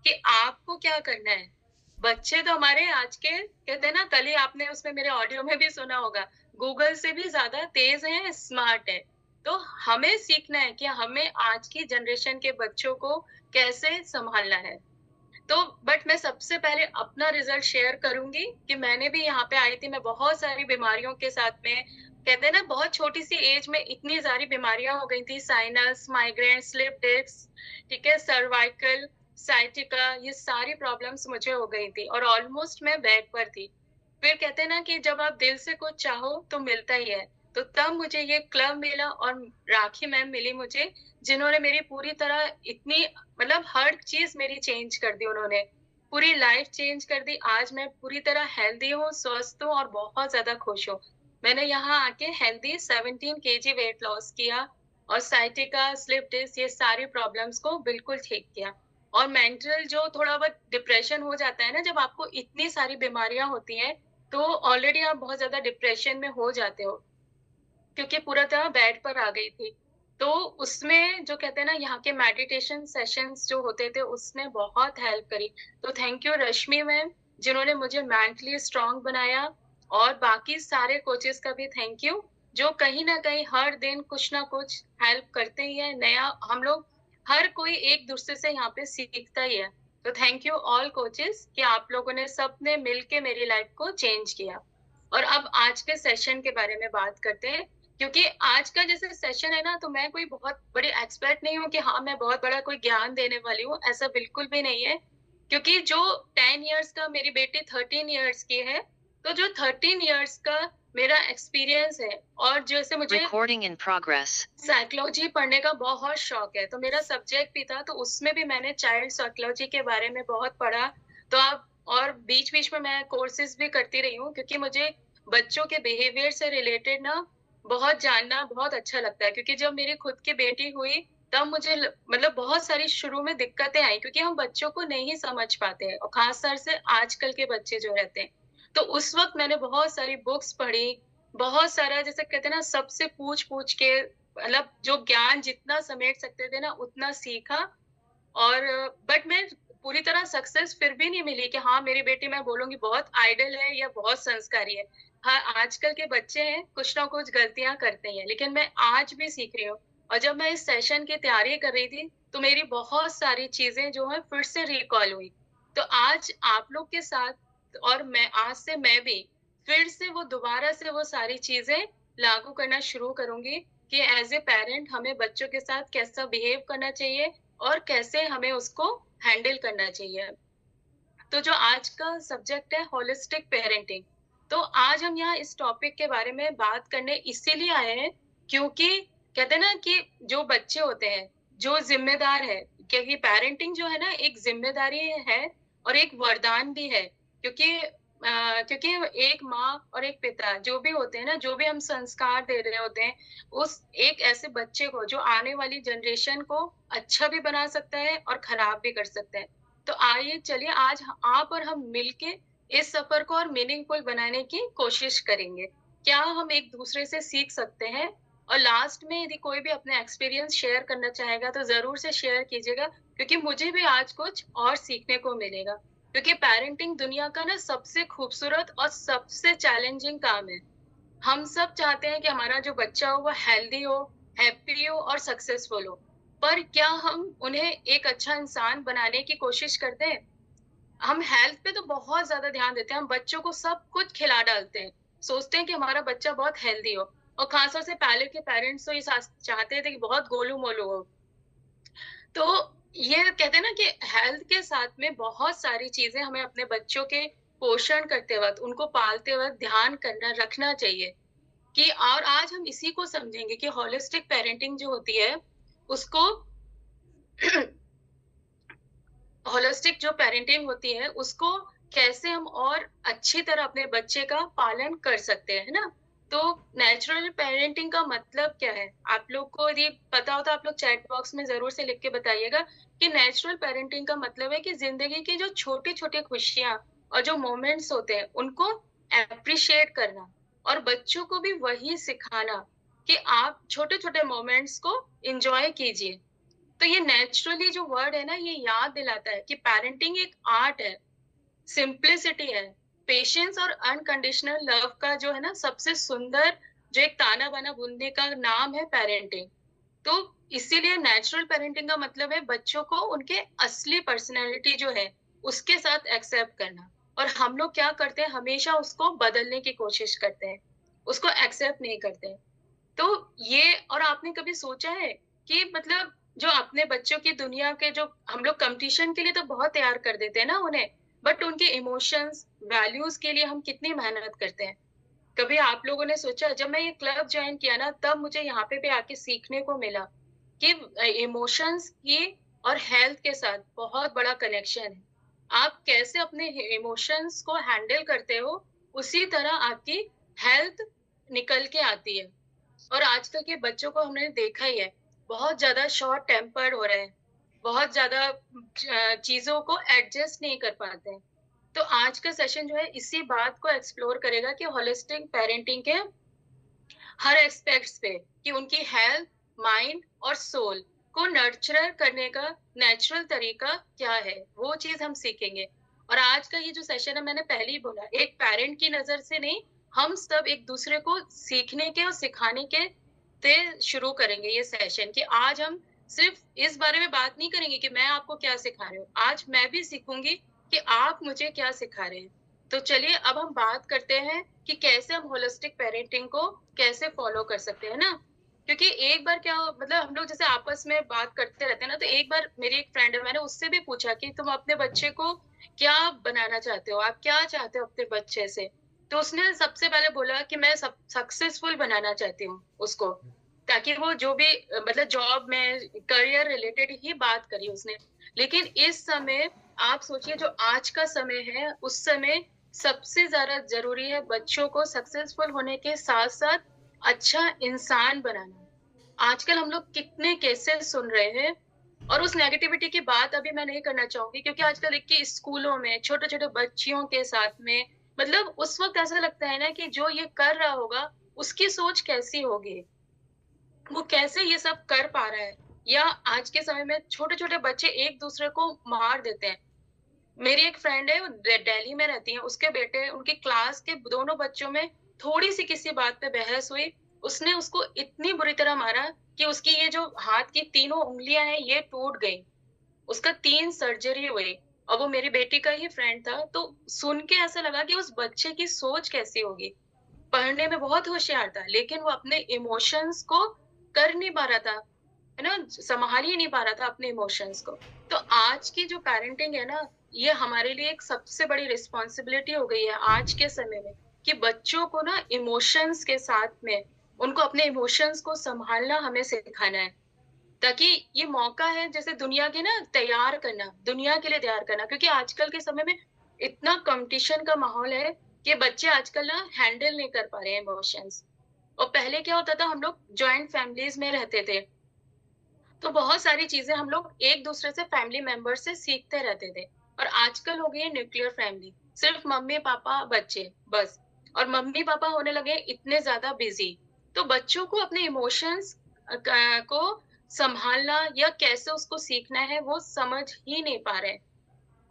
कि आपको क्या करना है। बच्चे तो हमारे आज के कहते हैं ना, कल ही आपने उसमें मेरे ऑडियो में भी सुना होगा, गूगल से भी ज़्यादा तेज़ हैं, स्मार्ट हैं। तो हमें सीखना है कि हमें आज की जनरेशन के बच्चों को कैसे सँभालना है। तो बट मैं सबसे पहले अपना रिज़ल्ट शेयर करूँगी कि मैंने भी यहाँ पे आई थी, मैं बहुत सारी बीमारियों के साथ में, कहते हैं ना, बहुत छोटी-सी एज में इतनी सारी बीमारियाँ हो गई थी, साइनस, माइग्रेन, स्लिप डिस्क, ठीक है, सर्वाइकल, साइटिका, ये सारी प्रॉब्लम्स मुझे हो गई थी और ऑलमोस्ट मैं बेड पर थी। फिर कहते हैं ना कि जब आप दिल से कुछ चाहो तो मिलता ही है। तो तब मुझे ये क्लब मिला और राखी मैम मिली मुझे, जिन्होंने मेरी पूरी तरह इतनी, मतलब हर चीज़ मेरी चेंज कर दी उन्होंने। पूरी लाइफ़ चेंज कर दी। आज मैं पूरी तरह हेल्दी हूँ, स्वस्थ हूँ और बहुत ज़्यादा खुश हूँ। मैंने यहाँ आके हेल्दी 17 केजी वेट लॉस किया और साइटिका, स्लिप डिस्क, ये सारी प्रॉब्लम्स को बिल्कुल ठीक किया। और मेंटल जो थोड़ा बहुत डिप्रेशन हो जाता है ना, जब आपको इतनी सारी बीमारियाँ होती हैं, तो ऑलरेडी आप बहुत ज़्यादा डिप्रेशन में हो जाते हो, क्योंकि पूरा तरह बेड पर आ गई थी। तो उसमें जो कहते हैं ना, यहाँ के मेडिटेशन सेशंस जो होते थे, उसने बहुत हेल्प करी। तो थैंक यू रश्मि मैम, जिन्होंने मुझे मेंटली स्ट्रॉन्ग बनाया, और बाकी सारे कोचेज़ का भी थैंक यू, जो कहीं न कहीं हर दिन कुछ ना कुछ हेल्प करते ही हैं। नया हम लोग, हर कोई एक-दूसरे से यहाँ पे सीखता ही है। तो थैंक यू ऑल कोचेज़ कि आप लोगों ने सबने मिल के मेरी लाइफ़ को चेंज किया। और अब आज के सेशन के बारे में बात करते हैं, क्योंकि आज का जैसे सेशन है ना, तो मैं कोई बहुत बड़ी एक्सपर्ट नहीं हूँ कि हाँ, मैं बहुत बड़ा कोई ज्ञान देने वाली हूँ, ऐसा बिल्कुल भी नहीं है। क्योंकि जो 10 इयर्स का, मेरी बेटी 13 इयर्स की है, तो जो 13 इयर्स का मेरा एक्सपीरियंस है, और जैसे मुझे Recording in progress. साइकोलॉजी पढ़ने का बहुत शौक है, तो मेरा सब्जेक्ट भी था, तो उसमें भी मैंने चाइल्ड साइकोलॉजी के बारे में बहुत पढ़ा। तो अब, और बीच-बीच में मैं कोर्सेज़ भी करती रही हूँ, क्योंकि मुझे बच्चों के बिहेवियर से रिलेटेड ना बहुत जानना बहुत अच्छा लगता है। क्योंकि जब मेरी खुद की बेटी हुई, तब मुझे मतलब बहुत सारी शुरू में दिक्कतें आई, क्योंकि हम बच्चों को नहीं समझ पाते हैं, और ख़ास तौर से आजकल के बच्चे जो रहते हैं। तो उस वक़्त मैंने बहुत सारी बुक्स पढ़ी, बहुत सारा, जैसे कहते हैं ना, सबसे पूछ-पूछ के, मतलब जो ज्ञान जितना समेट सकते थे ना, उतना सीखा। और बट मैं पूरी तरह सक्सेस फिर भी नहीं मिली कि हाँ, मेरी बेटी, मैं बोलूँगी, बहुत आइडल है या बहुत संस्कारी है। हाँ, आजकल के बच्चे हैं, कुछ ना कुछ गलतियाँ करते ही हैं, लेकिन मैं आज भी सीख रही हूँ। और जब मैं इस सेशन की तैयारी कर रही थी, तो मेरी बहुत सारी चीज़ें जो हैं फिर से रिकॉल हुई। तो आज आप लोग के साथ, और मैं आज से मैं भी फिर से वो दोबारा से वो सारी चीज़ें लागू करना शुरू करूँगी कि एज़ ए पैरेंट हमें बच्चों के साथ कैसा बिहेव करना चाहिए और कैसे हमें उसको हैंडल करना चाहिए। तो जो आज का सब्जेक्ट है, होलिस्टिक पेरेंटिंग, तो आज हम यहाँ इस टॉपिक के बारे में बात करने इसीलिए आए हैं, क्योंकि कहते हैं ना कि जो बच्चे होते हैं, जो ज़िम्मेदार है, क्योंकि पेरेंटिंग जो है ना, एक ज़िम्मेदारी है और एक वरदान भी है। क्योंकि एक माँ और एक पिता जो भी होते हैं ना, जो भी हम संस्कार दे रहे होते हैं, उस एक ऐसे बच्चे को, जो आने वाली जनरेशन को अच्छा भी बना सकता है और खराब भी कर सकता है। तो आइए, चलिए, आज आप और हम मिलके इस सफर को और मीनिंगफुल बनाने की कोशिश करेंगे। क्या हम एक दूसरे से सीख सकते हैं? और लास्ट में यदि कोई भी अपना एक्सपीरियंस शेयर करना चाहेगा, तो ज़रूर से शेयर कीजिएगा, क्योंकि मुझे भी आज कुछ और सीखने को मिलेगा। क्योंकि पेरेंटिंग दुनिया का ना सबसे खूबसूरत और सबसे चैलेंजिंग काम है। हम सब चाहते हैं कि हमारा जो बच्चा हो वो हेल्दी हो, हैप्पी हो और सक्सेसफुल हो। पर क्या हम उन्हें एक अच्छा इंसान बनाने की कोशिश करते हैं? हम हेल्थ पे तो बहुत ज़्यादा ध्यान देते हैं, हम बच्चों को सब कुछ खिला डालते हैं। सोचते हैं कि हमारा बच्चा बहुत हेल्दी हो, और ख़ास तौर से पहले के पेरेंट्स तो ये चाहते थे कि बहुत गोलू-मोलू हो। तो ये कहते हैं ना कि हेल्थ के साथ में बहुत सारी चीज़ें हमें अपने बच्चों के पोषण करते वक़्त, उनको पालते वक़्त ध्यान करना रखना चाहिए। कि और आज हम इसी को समझेंगे कि होलिस्टिक पेरेंटिंग जो होती है, उसको होलिस्टिक जो पेरेंटिंग होती है, उसको कैसे हम और अच्छी तरह अपने बच्चे का पालन कर सकते हैं, है ना? तो नेचुरल पेरेंटिंग का मतलब क्या है? आप लोग को यदि पता हो तो आप लोग चैट बॉक्स में ज़रूर से लिख के बताइएगा कि नेचुरल पेरेंटिंग का मतलब है कि ज़िंदगी की जो छोटी-छोटी खुशियाँ और जो मोमेंट्स होते हैं, उनको एप्रिशिएट करना, और बच्चों को भी वही सिखाना कि आप छोटे-छोटे मोमेंट्स को एन्जॉय कीजिए। तो ये नेचुरली जो वर्ड है ना, ये याद दिलाता है कि पेरेंटिंग एक आर्ट है, सिंप्लिसिटी है, पेशेंस और अनकंडीशनल लव का जो है ना सबसे सुंदर जो एक ताना-बाना बुनने का नाम है पेरेंटिंग। तो इसीलिए नेचुरल पेरेंटिंग का मतलब है बच्चों को उनके असली पर्सनैलिटी जो है, उसके साथ एक्सेप्ट करना। और हम लोग क्या करते हैं, हमेशा उसको बदलने की कोशिश करते हैं, उसको एक्सेप्ट नहीं करते हैं। तो ये, और आपने कभी सोचा है कि मतलब जो अपने बच्चों की दुनिया के जो हम लोग कॉम्पिटिशन के लिए तो बहुत तैयार कर देते हैं ना उन्हें, बट उनके इमोशंस, वैल्यूज़ के लिए हम कितनी मेहनत करते हैं। कभी आप लोगों ने सोचा, जब मैं ये क्लब जॉइन किया ना, तब मुझे यहाँ पे भी आके सीखने को मिला कि इमोशंस की और हेल्थ के साथ बहुत बड़ा कनेक्शन है। आप कैसे अपने इमोशंस को हैंडल करते हो, उसी तरह आपकी हेल्थ निकल के आती है। और आजकल के बच्चों को हमने देखा ही है, बहुत ज़्यादा शॉर्ट टेम्पर्ड हो रहे हैं, बहुत ज़्यादा चीज़ों को एडजस्ट नहीं कर पाते हैं। तो आज का सेशन जो है इसी बात को एक्सप्लोर करेगा कि होलिस्टिक पेरेंटिंग के हर एस्पेक्ट्स पे, कि उनकी हेल्थ, माइंड और सोल को नर्चर करने का नेचुरल तरीका क्या है, वो चीज़ हम सीखेंगे। और आज का ये जो सेशन है, मैंने पहले ही बोला, एक पेरेंट की नज़र से नहीं, हम सब एक-दूसरे को सीखने के और सिखाने के से शुरू करेंगे ये सेशन, कि आज हम सिर्फ़ इस बारे में बात नहीं करेंगे कि मैं आपको क्या सिखा रही हूँ। आज मैं भी सीखूँगी कि आप मुझे क्या सिखा रहे हैं। तो चलिए अब हम बात करते हैं कि कैसे हम होलिस्टिक पेरेंटिंग को कैसे फॉलो कर सकते हैं ना? क्योंकि एक बार क्या मतलब हम लोग जैसे आपस में बात करते रहते हैं ना, तो एक बार मेरी एक फ्रेंड है, मैंने उससे भी पूछा कि तुम अपने बच्चे को क्या बनाना चाहते हो? आप क्या चाहते हो अपने बच्चे से? तो उसने सबसे पहले बोला कि मैं सक्सेसफुल बनाना चाहती हूँ उसको, ताकि वो जो भी मतलब जॉब में करियर रिलेटेड ही बात करी उसने। लेकिन इस समय आप सोचिए, जो आज का समय है, उस समय सबसे ज़्यादा ज़रूरी है बच्चों को सक्सेसफुल होने के साथ-साथ अच्छा इंसान बनाना। आजकल हम लोग कितने केसेस सुन रहे हैं, और उस नेगेटिविटी की बात अभी मैं नहीं करना चाहूँगी, क्योंकि आजकल देखिए स्कूलों में छोटे-छोटे बच्चियों के साथ में मतलब उस वक़्त ऐसा लगता है ना कि जो ये कर रहा होगा, उसकी सोच कैसी होगी? वो कैसे ये सब कर पा रहा है? या आज के समय में छोटे-छोटे बच्चे एक-दूसरे को मार देते हैं। मेरी एक फ्रेंड है, वो दिल्ली में रहती है, उसके बेटे, उनकी क्लास के दोनों बच्चों में थोड़ी-सी किसी बात पे बहस हुई, उसने उसको इतनी बुरी तरह मारा कि उसकी ये जो हाथ की तीनों उँगलियाँ हैं, ये टूट गई। उसका 3 सर्जरी हुई, और वो मेरी बेटी का ही फ्रेंड था, तो सुन के ऐसा लगा कि उस बच्चे की सोच कैसी होगी। पढ़ने में बहुत होशियार था, लेकिन वो अपने इमोशंस को कर नहीं पा रहा था, है ना? सँभाल ही नहीं पा रहा था अपने इमोशंस को। तो आज की जो पैरेंटिंग है ना, ये हमारे लिए एक सबसे बड़ी रिस्पॉन्सिबिलिटी हो गई है आज के समय में, कि बच्चों को ना इमोशंस के साथ में उनको अपने इमोशंस को सँभालना हमें सिखाना है। ताकि ये मौका है जैसे दुनिया के ना तैयार करना, दुनिया के लिए तैयार करना, क्योंकि आजकल के समय में इतना कॉम्पिटिशन का माहौल है कि बच्चे आजकल ना हैंडल नहीं कर पा रहे हैं इमोशंस। और पहले क्या होता था, हम लोग जॉइंट फैमिलीज़ में रहते थे, तो बहुत सारी चीज़ें हम लोग एक-दूसरे से फैमिली मेंबर से सीखते रहते थे। और आजकल हो गई है न्यूक्लियर फैमिली, सिर्फ़ मम्मी-पापा, बच्चे, बस। और मम्मी-पापा होने लगे इतने ज़्यादा बिज़ी, तो बच्चों को अपने इमोशंस को सँभालना या कैसे उसको सीखना है, वो समझ ही नहीं पा रहे हैं।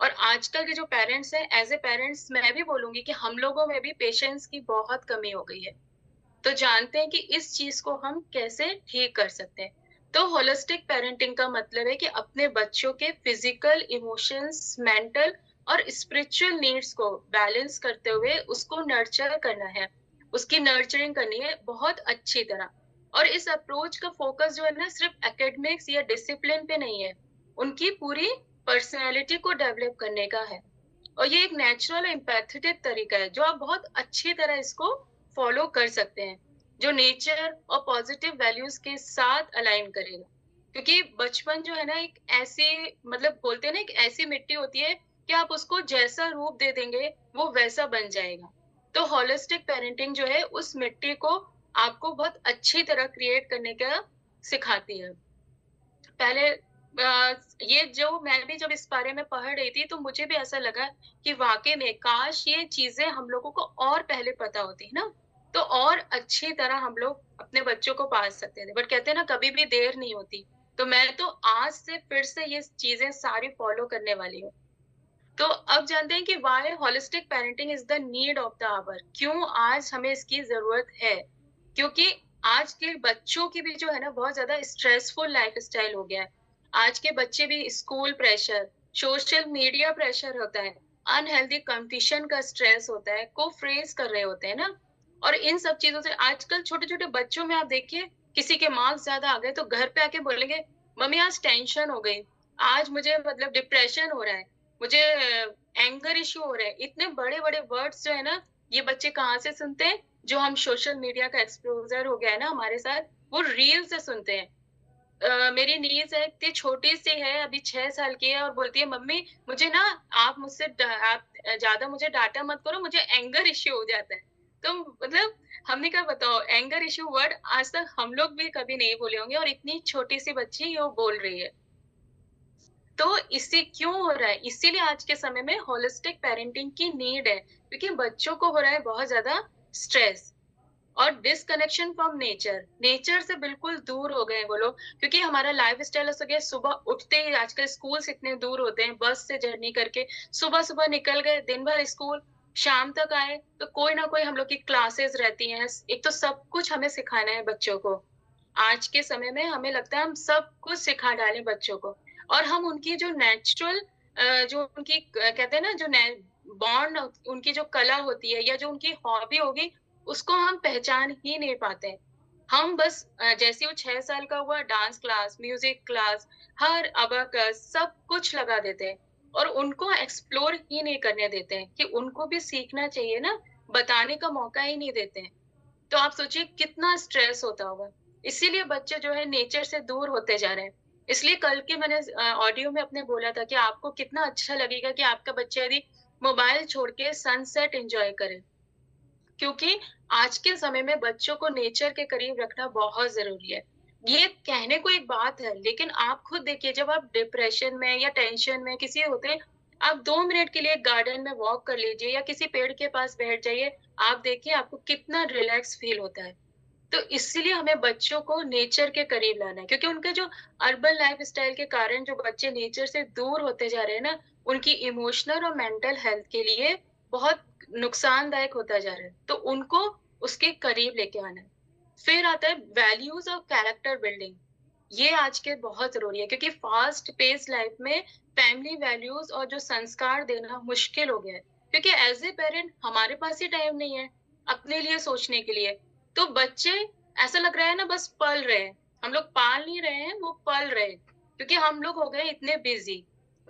और आजकल के जो पेरेंट्स हैं, एज़ अ पेरेंट्स मैं भी बोलूँगी कि हम लोगों में भी पेशेंस की बहुत कमी हो गई है। तो जानते हैं कि इस चीज़ को हम कैसे ठीक कर सकते हैं। तो होलिस्टिक पेरेंटिंग का मतलब है कि अपने बच्चों के फिज़िकल, इमोशंस, मेंटल और स्पिरिचुअल नीड्स को बैलेंस करते हुए उसको नर्चर करना है। उसकी नर्चरिंग करनी है बहुत अच्छी तरह। और इस अप्रोच का फ़ोकस जो है ना, सिर्फ़ एकेडमिक्स या डिसिप्लिन पे नहीं है, उनकी पूरी पर्सनैलिटी को डेवलप करने का है। और ये एक नेचुरल एम्पैथेटिक तरीका है, जो आप बहुत अच्छी तरह इसको फ़ॉलो कर सकते हैं, जो नेचर और पॉज़िटिव वैल्यूज़ के साथ अलाइन करेगा। क्योंकि बचपन जो है ना, एक ऐसी मतलब बोलते हैं ना, एक ऐसी मिट्टी होती है कि आप उसको जैसा रूप दे देंगे, वो वैसा बन जाएगा। तो होलिस्टिक पेरेंटिंग जो है, उस मिट्टी को आपको बहुत अच्छी तरह क्रिएट करने का सिखाती है। पहले ये जो मैं भी जब इस बारे में पढ़ रही थी, तो मुझे भी ऐसा लगा कि वाक़ई में काश ये चीज़ें हम लोगों को और पहले पता होती, ना? तो और अच्छी तरह हम लोग अपने बच्चों को पाल सकते थे। बट कहते हैं ना, कभी भी देर नहीं होती। तो मैं तो आज से फिर से ये चीज़ें सारी फ़ॉलो करने वाली हूँ। तो अब जानते हैं कि why holistic parenting is the need of the hour, क्यों आज हमें इसकी ज़रूरत है? क्योंकि आज के बच्चों की भी जो है ना बहुत ज़्यादा स्ट्रेसफुल लाइफ़स्टाइल हो गया है। आज के बच्चे भी school pressure, social media pressure होता है, अनहेल्दी कॉम्पिटिशन का स्ट्रेस होता है, को फेस कर रहे होते हैं ना? और इन सब चीज़ों से आजकल छोटे-छोटे बच्चों में आप देखिए, किसी के मार्क्स ज़्यादा आ गए तो घर पे आके बोलेंगे, "मम्मी आज टेंशन हो गई, आज मुझे मतलब डिप्रेशन हो रहा है।" मुझे एंगर इश्यू हो रहा है। इतने बड़े-बड़े वर्ड्स जो है ना, ये बच्चे कहाँ से सुनते हैं? जो हम सोशल मीडिया का एक्सपोज़र हो गया है ना हमारे साथ, वो रील से सुनते हैं। मेरी नीज़ है, इतनी छोटी-सी है, अभी 6 साल की है और बोलती है, "मम्मी, मुझे ना आप मुझसे ड आप ज़्यादा मुझे डाँटा मत करो, मुझे एंगर इश्यू हो जाता है।" तो मतलब हमने कहा बताओ एंगर इश्यू वर्ड आज तक हम लोग भी कभी नहीं बोले होंगे और इतनी छोटी-सी बच्ची ये वो बोल रही है। तो इससे क्यों हो रहा है? इसीलिए आज के समय में होलिस्टिक पेरेंटिंग की नीड है, क्योंकि बच्चों को हो रहा है बहुत ज़्यादा स्ट्रेस और डिस्कनेक्शन फ्रॉम नेचर। नेचर से बिल्कुल दूर हो गए हैं वो लोग, क्योंकि हमारा लाइफ़स्टाइल ऐसा हो गया है, सुबह उठते ही आजकल स्कूल्स इतने दूर होते हैं, बस से जर्नी करके सुबह-सुबह निकल गए, दिन भर स्कूल, शाम तक आए, तो कोई ना कोई हम लोग की क्लासेस रहती हैं। एक तो सब कुछ हमें सिखाना है बच्चों को। आज के समय में हमें लगता है हम सब कुछ सिखा डालें बच्चों को और हम उनकी जो नेचुरल जो उनकी कहते हैं ना जो बॉन्ड उनकी जो कला होती है या जो उनकी हॉबी होगी उसको हम पहचान ही नहीं पाते हैं। हम बस जैसे ही वो 6 साल का हुआ डांस क्लास, म्यूजिक क्लास, हर अबाकस सब कुछ लगा देते हैं और उनको एक्सप्लोर ही नहीं करने देते हैं कि उनको भी सीखना चाहिए ना, बताने का मौका ही नहीं देते हैं। तो आप सोचिए कितना स्ट्रेस होता होगा। इसीलिए बच्चे जो है नेचर से दूर होते जा रहे हैं। इसलिए कल के मैंने ऑडियो में अपने बोला था कि आपको कितना अच्छा लगेगा कि आपका बच्चा यदि मोबाइल छोड़ के सनसेट एन्जॉय करे। क्योंकि आज के समय में बच्चों को नेचर के करीब रखना बहुत ज़रूरी है। ये कहने को एक बात है, लेकिन आप खुद देखिए जब आप डिप्रेशन में या टेंशन में किसी होते हैं, आप 2 मिनट के लिए गार्डन में वॉक कर लीजिए या किसी पेड़ के पास बैठ जाइए, आप देखिए आपको कितना रिलैक्स फ़ील होता है। तो इसीलिए हमें बच्चों को नेचर के करीब लाना है क्योंकि उनके जो अर्बन लाइफ़स्टाइल के कारण जो बच्चे नेचर से दूर होते जा रहे हैं ना, उनकी इमोशनल और मेंटल हेल्थ के लिए बहुत नुकसानदायक होता जा रहा है। तो उनको उसके करीब लेके आना है। फिर आता है वैल्यूज़ और कैरेक्टर बिल्डिंग। ये आज के बहुत ज़रूरी है क्योंकि फ़ास्ट पेस्ड लाइफ़ में फैमिली वैल्यूज़ और जो संस्कार देना मुश्किल हो गया है। क्योंकि एज़ ए पेरेंट हमारे पास ही टाइम नहीं है, अपने लिए सोचने के लिए। तो बच्चे ऐसा लग रहा है ना बस पल रहे हैं। हम लोग पाल नहीं रहे हैं, वो पल रहे हैं। क्योंकि हम लोग हो गए इतने बिज़ी।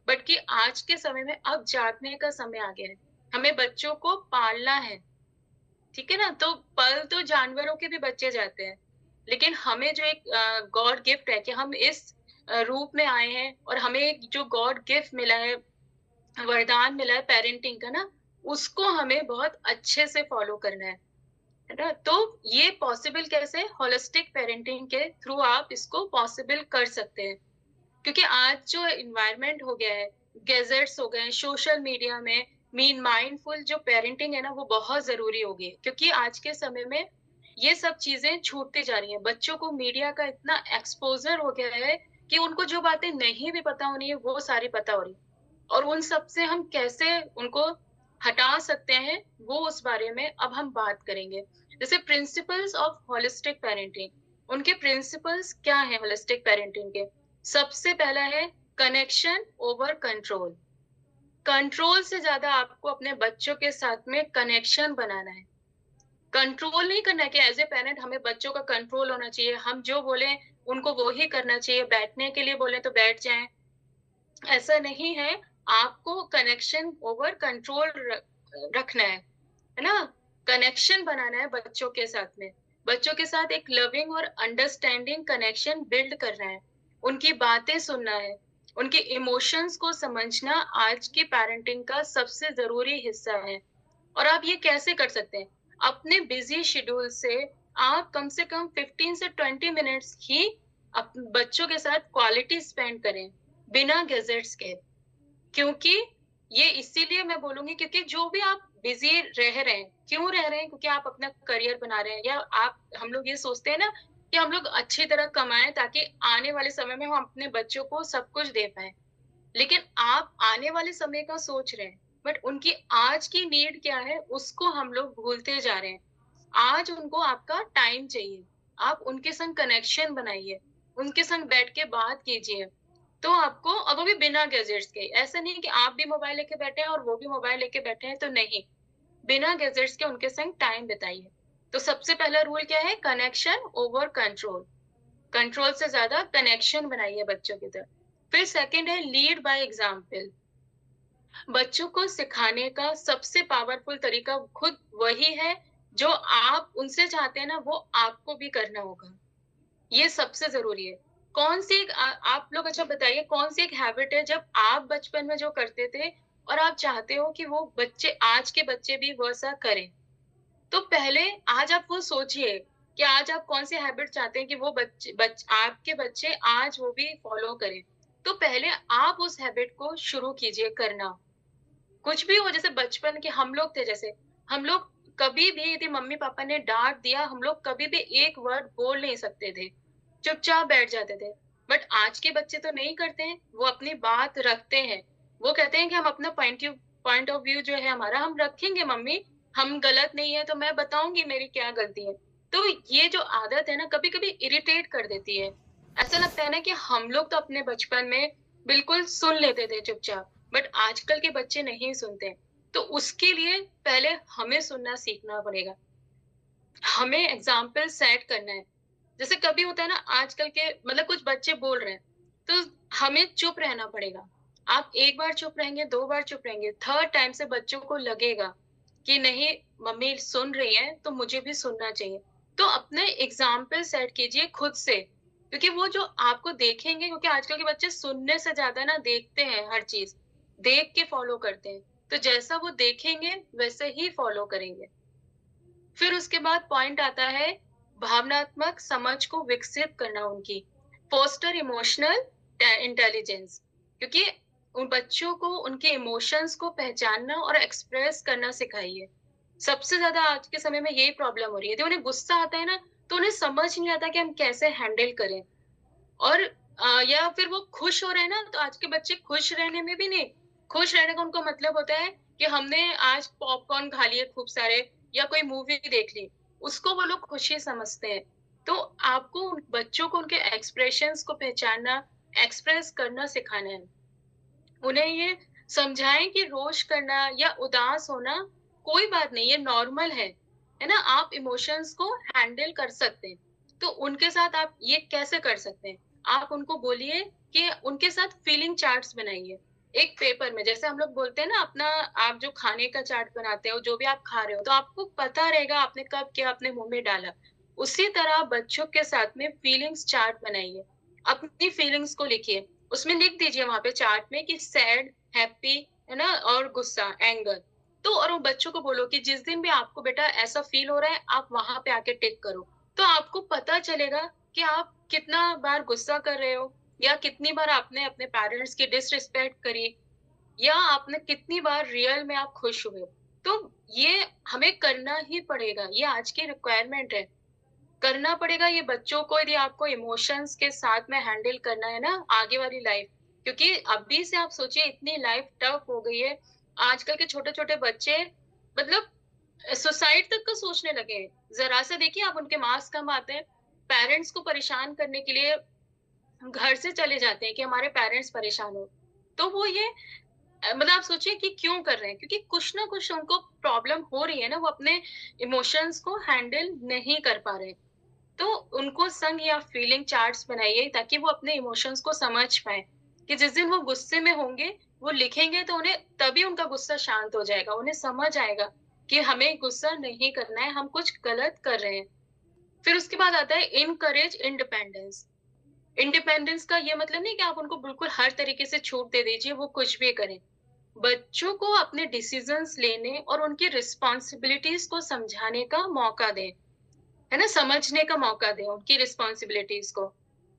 बट कि आज के समय में अब जागने का समय आ गया है। हमें बच्चों को पालना है। ठीक है ना? तो पल तो जानवरों के भी बच्चे जाते हैं। लेकिन हमें जो एक गॉड गिफ्ट है कि हम इस रूप में आए हैं और हमें एक जो गॉड गिफ्ट मिला है, वरदान मिला है पेरेंटिंग का ना, उसको हमें बहुत अच्छे से फ़ॉलो करना है ना? तो ये पॉसिबल कैसे? होलिस्टिक पेरेंटिंग के थ्रू आप इसको पॉसिबल कर सकते हैं। क्योंकि आज जो एनवायरनमेंट हो गया है, गैजेट्स हो गए हैं, सोशल मीडिया में माइंडफुल जो पेरेंटिंग है ना, वो बहुत ज़रूरी हो गई है। क्योंकि आज के समय में ये सब चीज़ें छूटती जा रही हैं। बच्चों को मीडिया का इतना एक्सपोज़र हो गया है कि उनको जो बातें नहीं भी पता होनी है, वो सारी पता हो रही हैं। और उन सब से हम कैसे उनको हटा सकते हैं, वो उस बारे में अब हम बात करेंगे। जैसे प्रिंसिपल्स ऑफ होलिस्टिक पेरेंटिंग, उनके प्रिंसिपल्स क्या हैं होलिस्टिक पेरेंटिंग के? सबसे पहला है कनेक्शन ओवर कंट्रोल। कंट्रोल से ज़्यादा आपको अपने बच्चों के साथ में कनेक्शन बनाना है। कंट्रोल नहीं करना है कि एज़ अ पेरेंट हमें बच्चों का कंट्रोल होना चाहिए। हम जो बोलें उनको वो ही करना चाहिए, बैठने के लिए बोलें तो बैठ जाएँ। ऐसा नहीं है, आपको कनेक्शन ओवर कंट्रोल रखना है ना? कनेक्शन बनाना है बच्चों के साथ में। बच्चों के साथ एक लविंग और अंडरस्टैंडिंग कनेक्शन बिल्ड करना है। उनकी बातें सुनना है। उनके इमोशंस को समझना आज की पेरेंटिंग का सबसे ज़रूरी हिस्सा है। और आप ये कैसे कर सकते हैं? अपने बिज़ी शेड्यूल से आप कम से कम 15 से 20 मिनट्स ही बच्चों के साथ क्वालिटी स्पेंड करें, बिना गैजेट्स के। क्योंकि ये इसीलिए मैं बोलूँगी क्योंकि जो भी आप बिज़ी रह रहे हैं, क्यों रह रहे हैं? क्योंकि आप अपना करियर बना रहे हैं या आप हम लोग ये सोचते हैं ना कि कि हम लोग अच्छी तरह कमाएँ ताकि आने वाले समय में हम अपने बच्चों को सब कुछ दे पाएँ। लेकिन आप आने वाले समय का सोच रहे हैं, बट उनकी आज की नीड क्या है, उसको हम लोग भूलते जा रहे हैं। आज उनको आपका टाइम चाहिए। आप उनके संग कनेक्शन बनाइए, उनके संग बैठ के बात कीजिए। तो आपको और वो भी बिना गैजेट्स के। ऐसा नहीं है कि आप भी मोबाइल लेके बैठे हैं और वो भी मोबाइल लेके बैठे हैं, तो नहीं। बिना गैजेट्स के उनके संग टाइम बिताइए। तो सबसे पहला रूल क्या है? Connection over control. कंट्रोल से ज़्यादा कनेक्शन बनाइए बच्चों की तरफ। फिर सेकंड है लीड बाय एग्ज़ाम्पल। बच्चों को सिखाने का सबसे पावरफुल तरीका खुद वही है, जो आप उनसे चाहते हैं ना, वो आपको भी करना होगा। ये सबसे ज़रूरी है। कौन-सी एक आप लोग अच्छा बताइए, कौन-सी एक हैबिट है जब आप बचपन में जो करते थे और आप चाहते हो कि वो बच्चे आज के बच्चे भी वैसा करें? तो पहले आज आप वो सोचिए कि आज आप कौन-सी हैबिट चाहते हैं कि वो आपके बच्चे आज वो भी फ़ॉलो करें। तो पहले आप उस हैबिट को शुरू कीजिए करना। कुछ भी हो, जैसे बचपन के हम लोग थे, जैसे हम लोग कभी भी यदि मम्मी-पापा ने डाँट दिया, हम लोग कभी भी एक वर्ड बोल नहीं सकते थे। चुपचाप बैठ जाते थे। बट आज के बच्चे तो नहीं करते हैं, वो अपनी बात रखते हैं। वो कहते हैं कि हम अपना पॉइंट ऑफ व्यू जो है हमारा, हम रखेंगे मम्मी, हम गलत नहीं है तो मैं बताऊँगी मेरी क्या गलती है। तो ये जो आदत है ना, कभी-कभी इरिटेट कर देती है। ऐसा लगता है ना कि हम लोग तो अपने बचपन में बिल्कुल सुन लेते थे चुपचाप, बट आजकल के बच्चे नहीं सुनते। तो उसके लिए पहले हमें सुनना सीखना पड़ेगा। हमें एग्ज़ाम्पल सेट करना है। जैसे कभी होता है ना, आजकल के मतलब कुछ बच्चे बोल रहे हैं, तो हमें चुप रहना पड़ेगा। आप 1 बार चुप रहेंगे, 2 बार चुप रहेंगे, 3rd टाइम से बच्चों को लगेगा कि नहीं, मम्मी सुन रही है तो मुझे भी सुनना चाहिए। तो अपने एग्ज़ाम्पल सेट कीजिए खुद से, क्योंकि वो जो आपको देखेंगे, क्योंकि आजकल के बच्चे सुनने से ज़्यादा ना देखते हैं हर चीज़, देख के फ़ॉलो करते हैं। तो जैसा वो देखेंगे वैसे ही फ़ॉलो करेंगे। फिर उसके बाद पॉइंट आता है भावनात्मक समझ को विकसित करना उनकी। फोस्टर इमोशनल इंटेलिजेंस, क्योंकि उन बच्चों को उनके इमोशंस को पहचानना और एक्सप्रेस करना सिखाइए। सबसे ज्यादा आज के समय में यही प्रॉब्लम हो रही है। यदि उन्हें गुस्सा आता है ना, तो उन्हें समझ नहीं आता कि हम कैसे हैंडल करें। और या फिर वो खुश हो रहे हैं ना, तो आज के बच्चे खुश रहने में भी नहीं, खुश रहने का उनको मतलब होता है कि हमने आज पॉपकॉर्न खा लिए खूब सारे या कोई मूवी देख ली, उसको वो लोग खुशी समझते हैं। तो आपको उन बच्चों को उनके एक्सप्रेशंस को पहचानना, एक्सप्रेस करना सिखाना है। उन्हें ये समझाएँ कि रोष करना या उदास होना कोई बात नहीं, ये नॉर्मल है ना? आप इमोशंस को हैंडल कर सकते हैं। तो उनके साथ आप ये कैसे कर सकते हैं? आप उनको बोलिए कि उनके साथ फीलिंग चार्ट्स बनाइए। एक पेपर में, जैसे हम लोग बोलते हैं ना, अपना आप जो खाने का चार्ट बनाते हो, जो भी आप खा रहे हो, तो आपको पता रहेगा आपने कब क्या अपने मुँह में डाला। उसी तरह बच्चों के साथ में फीलिंग्स चार्ट बनाइए। अपनी फीलिंग्स को लिखिए। उसमें लिख दीजिए वहाँ पे चार्ट में कि सैड, हैप्पी, है ना? और गुस्सा, एंगर। तो और वो बच्चों को बोलो कि जिस दिन भी आपको बेटा ऐसा फ़ील हो रहा है, आप वहाँ पे आके टिक करो। तो आपको पता चलेगा कि आप कितना बार गुस्सा कर रहे हो या कितनी बार आपने अपने पेरेंट्स की डिसरिस्पेक्ट करी या आपने कितनी बार रियल में आप खुश हुए हो। तो ये हमें करना ही पड़ेगा, ये आज की रिक्वायरमेंट है। करना पड़ेगा ये बच्चों को, यदि आपको इमोशंस के साथ में हैंडल करना है ना आगे वाली लाइफ। क्योंकि अभी से आप सोचिए, इतनी लाइफ टफ हो गई है। आजकल के छोटे-छोटे बच्चे मतलब सुसाइड तक का सोचने लगे हैं। ज़रा सा देखिए, आप उनके मार्क्स कम आते हैं, पेरेंट्स को परेशान करने के लिए घर से चले जाते हैं कि हमारे पेरेंट्स परेशान हो। तो वो ये मतलब आप सोचिए कि क्यों कर रहे हैं? क्योंकि कुछ ना कुछ उनको प्रॉब्लम हो रही है ना, वो अपने इमोशंस को हैंडल नहीं कर पा रहे हैं। तो उनको संग या फीलिंग चार्ट्स बनाइए ताकि वो अपने इमोशंस को समझ पाएँ, कि जिस दिन वो गुस्से में होंगे, वो लिखेंगे तो उन्हें तभी उनका गुस्सा शांत हो जाएगा। उन्हें समझ आएगा कि हमें गुस्सा नहीं करना है, हम कुछ गलत कर रहे हैं। फिर उसके बाद आता है इनकरेज इंडिपेंडेंस। इंडिपेंडेंस का ये मतलब नहीं कि आप उनको बिल्कुल हर तरीके से छूट दे दीजिए, वो कुछ भी करें। बच्चों को अपने डिसीजंस लेने और उनकी रिस्पॉन्सिबिलिटीज़ को समझाने का मौका दें। है ना? समझने का मौका दें उनकी रिस्पॉन्सिबिलिटीज़ को,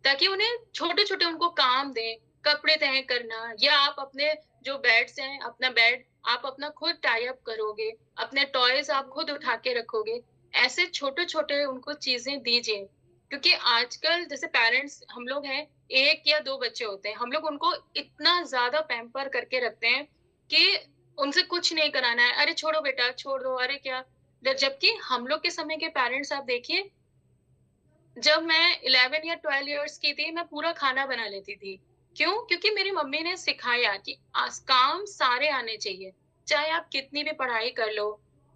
ताकि उन्हें छोटे-छोटे उनको काम दें, कपड़े तय करना या आप अपने जो बेड्स हैं, अपना बेड आप अपना खुद टाई अप करोगे, अपने टॉयज़ आप खुद उठा के रखोगे। ऐसे छोटे-छोटे उनको चीज़ें दीजिए। क्योंकि आजकल जैसे पेरेंट्स हम लोग हैं, 1 या 2 बच्चे होते हैं, हम लोग उनको इतना ज़्यादा पैम्पर करके रखते हैं कि उनसे कुछ नहीं कराना है, "अरे छोड़ो बेटा, छोड़ दो, अरे क्या" जबकि हम लोग के समय के पेरेंट्स आप देखिए, जब मैं 11 या 12 इयर्स की थी, मैं पूरा खाना बना लेती थी। क्यों? क्योंकि मेरी मम्मी ने सिखाया कि काम सारे आने चाहिए। चाहे आप कितनी भी पढ़ाई कर लो,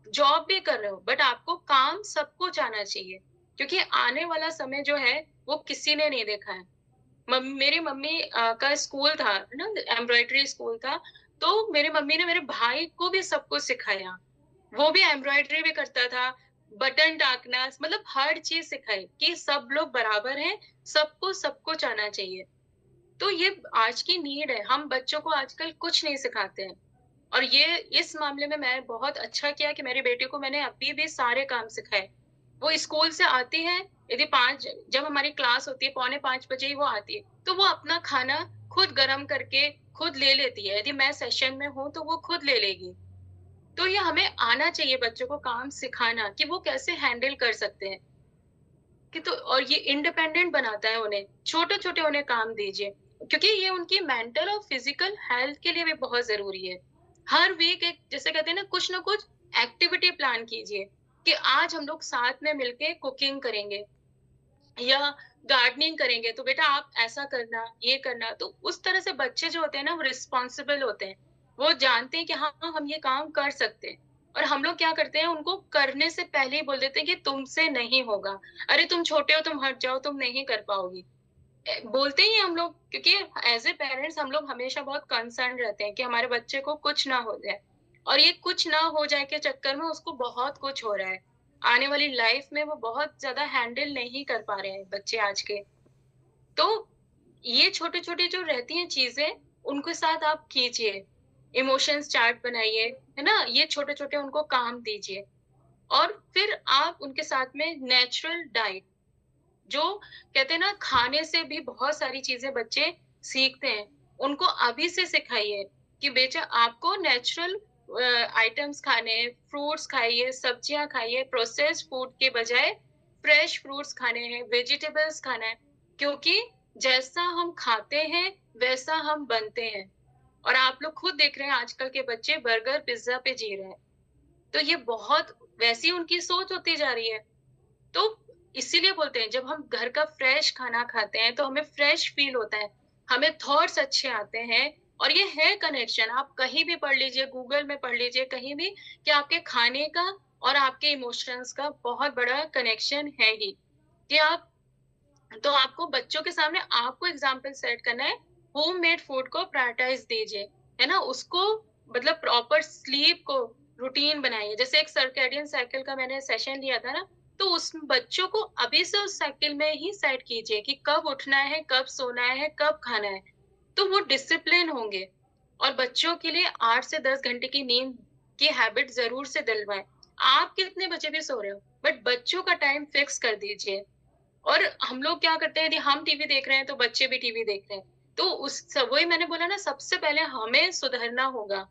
जॉब भी कर रहे हो, बट आपको काम सब कुछ आना चाहिए। क्योंकि आने वाला समय जो है, वो किसी ने नहीं देखा है। मेरी मम्मी का स्कूल था, है ना? एम्ब्रॉयडरी स्कूल था, तो मेरी मम्मी ने मेरे भाई को भी सब कुछ सिखाया। वो भी एम्ब्रॉयडरी भी करता था, बटन टाँकना मतलब हर चीज़ सिखाई कि सब लोग बराबर हैं, सबको सब कुछ आना चाहिए। तो ये आज की नीड है, हम बच्चों को आजकल कुछ नहीं सिखाते हैं। और ये इस मामले में मैं बहुत अच्छा किया कि मेरी बेटी को मैंने अभी भी सारे काम सिखाए। वो स्कूल से आती है, यदि 5 जब हमारी क्लास होती है, पौने 5 बजे ही वो आती है, तो वो अपना खाना खुद गरम करके खुद ले लेती है। यदि मैं सेशन में हूँ, तो वो खुद ले लेगी। तो ये हमें आना चाहिए बच्चों को काम सिखाना कि वो कैसे हैंडल कर सकते हैं कि तो और ये इंडिपेंडेंट बनाता है उन्हें, छोटे-छोटे उन्हें काम दीजिए, क्योंकि ये उनकी मेंटल और फिजिकल हेल्थ के लिए भी बहुत ज़रूरी है। हर वीक एक जैसे कहते हैं ना कुछ न कुछ एक्टिविटी प्लान कीजिए कि आज हम लोग साथ में मिलके कुकिंग करेंगे या गार्डनिंग करेंगे, तो बेटा आप ऐसा करना, ये करना। तो उस तरह से बच्चे जो होते हैं ना वो रिस्पॉन्सिबल होते हैं। वो जानते हैं कि हाँ, हम ये काम कर सकते हैं। और हम लोग क्या करते हैं उनको करने से पहले ही बोल देते हैं कि तुमसे नहीं होगा। अरे तुम छोटे हो, तुम हट जाओ, तुम नहीं कर पाओगी। बोलते ही हैं हम लोग क्योंकि एज़ अ पेरेंट्स हम लोग हमेशा बहुत कंसर्न रहते हैं कि हमारे बच्चे को कुछ ना हो जाए। और ये कुछ ना हो जाए के चक्कर में उसको बहुत कुछ हो रहा है। आने वाली लाइफ में वो बहुत ज़्यादा हैंडल नहीं कर पा रहे हैं बच्चे आज के। तो ये छोटी-छोटी जो रहती हैं चीज़ें, उनके साथ आप कीजिए। इमोशंस चार्ट बनाइए, है ना? ये छोटे-छोटे उनको काम दीजिए और फिर आप उनके साथ में नेचुरल डाइट जो कहते हैं ना खाने से भी बहुत सारी चीज़ें बच्चे सीखते हैं। उनको अभी से सिखाइए कि बेटा आपको नेचुरल आइटम्स खाने हैं, फ्रूट्स खाइए, सब्जियाँ खाइए, प्रोसेस्ड फूड के बजाय फ्रेश फ्रूट्स खाने हैं, वेजिटेबल्स खाना है। क्योंकि जैसा हम खाते हैं, वैसा हम बनते हैं। और आप लोग खुद देख रहे हैं आजकल के बच्चे बर्गर, पिज़्ज़ा पे जी रहे हैं। तो ये बहुत वैसी उनकी सोच होती जा रही है। तो इसीलिए बोलते हैं जब हम घर का फ्रेश खाना खाते हैं तो हमें फ्रेश फील होता है, हमें थॉट्स अच्छे आते हैं और ये है कनेक्शन आप कहीं भी पढ़ लीजिए, गूगल में पढ़ लीजिए कहीं भी कि आपके खाने का और आपके इमोशंस का बहुत बड़ा कनेक्शन है ही। कि आप तो आपको बच्चों के सामने आपको एग्ज़ाम्पल सेट करना है, होममेड फूड को प्रायोरिटाइज़ दीजिए, है ना? उसको मतलब प्रॉपर स्लीप को रूटीन बनाइए। जैसे एक सर्कैडियन साइकिल का मैंने सेशन लिया था ना, तो उस बच्चों को अभी से उस साइकिल में ही सेट कीजिए कि कब उठना है, कब सोना है, कब खाना है। तो वो डिसिप्लिन होंगे और बच्चों के लिए 8 से 10 घंटे की नींद की हैबिट ज़रूर से दिलवाएँ। आप कितने बजे भी सो रहे हो, बट बच्चों का टाइम फिक्स कर दीजिए। और हम लोग क्या करते हैं यदि हम टीवी देख रहे हैं तो बच्चे भी टीवी देख रहे हैं। तो उस स वही मैंने बोला ना सबसे पहले हमें सुधरना होगा।